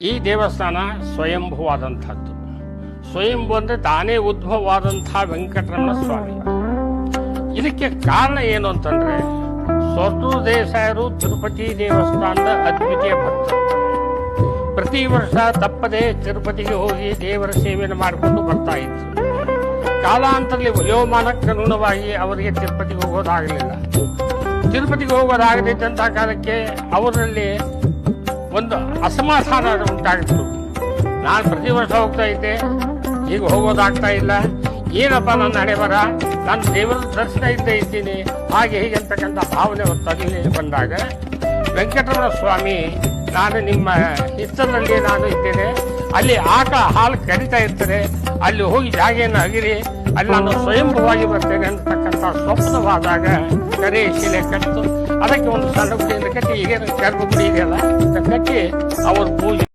ಈ ದೇವಸ್ಥಾನ ಸ್ವಯಂಭುವಾದಂಥದ್ದು. ಸ್ವಯಂಭು ಅಂದರೆ ತಾನೇ ಉದ್ಭವವಾದಂಥ ವೆಂಕಟರಮಣ ಸ್ವಾಮಿ. ಇದಕ್ಕೆ ಕಾರಣ ಏನು ಅಂತಂದ್ರೆ, ಸ್ವರ್ಣೂರು ದೇಸಾಯರು ತಿರುಪತಿ ದೇವಸ್ಥಾನದ ಅದ್ವಿತೀಯ ಭಕ್ತರು. ಪ್ರತಿ ವರ್ಷ ತಪ್ಪದೆ ತಿರುಪತಿಗೆ ಹೋಗಿ ದೇವರ ಸೇವೆಯನ್ನು ಮಾಡಿಕೊಂಡು ಬರ್ತಾ ಇದ್ರು. ಕಾಲಾಂತರದಲ್ಲಿ ವಯೋಮಾನಕ್ಕೆ ಅನುಗುಣವಾಗಿ ಅವರಿಗೆ ತಿರುಪತಿಗೆ ಹೋಗೋದಾಗಲಿಲ್ಲ. ತಿರುಪತಿಗೆ ಹೋಗೋದಾಗದಿದ್ದಂಥ ಕಾಲಕ್ಕೆ ಅವರಲ್ಲಿ ಒಂದು ಅಸಮಾಧಾನ ಉಂಟಾಗಿತ್ತು. ನಾನು ಪ್ರತಿ ವರ್ಷ ಹೋಗ್ತಾ ಇದ್ದೆ, ಈಗ ಹೋಗೋದಾಗ್ತಾ ಇಲ್ಲ, ಏನಪ್ಪ ನನ್ನ ಹಣೆ ಬರ, ನಾನು ದೇವರ ದರ್ಶನ ಇದ್ದೇ ಇದ್ದೀನಿ, ಹಾಗೆ ಹೀಗೆ ಅಂತಕ್ಕಂಥ ಭಾವನೆ ಹೊತ್ತಲ್ಲಿ ಬಂದಾಗ ವೆಂಕಟರಮಣ ಸ್ವಾಮಿ, ನಾನು ನಿಮ್ಮ ಹಿತ್ತಲಲ್ಲಿ ನಾನು ಇದ್ದೇನೆ, ಅಲ್ಲಿ ಹಾಲು ಕರಿತಾ ಇರ್ತದೆ, ಅಲ್ಲಿ ಹೋಗಿ ಜಾಗೆಯನ್ನು ಅಗಿರಿ, ಅಲ್ಲಿ ನಾನು ಸ್ವಯಂಭವಾಗಿ ಬರ್ತೇನೆ ಅಂತಕ್ಕಂಥ ಸ್ವಪ್ನವಾದಾಗ ಕರೆ ಶಿಲೆ ಕಟ್ಟು ಅದಕ್ಕೆ ಒಂದು ಸಣ್ಣ ಗುಡಿಯಿಂದ ಕಟ್ಟಿ, ಈಗ ಗರ್ಭಗುಡಿ ಇದೆಯಲ್ಲ ಕಟ್ಟಿ ಅವ್ರ ಪೂಜೆ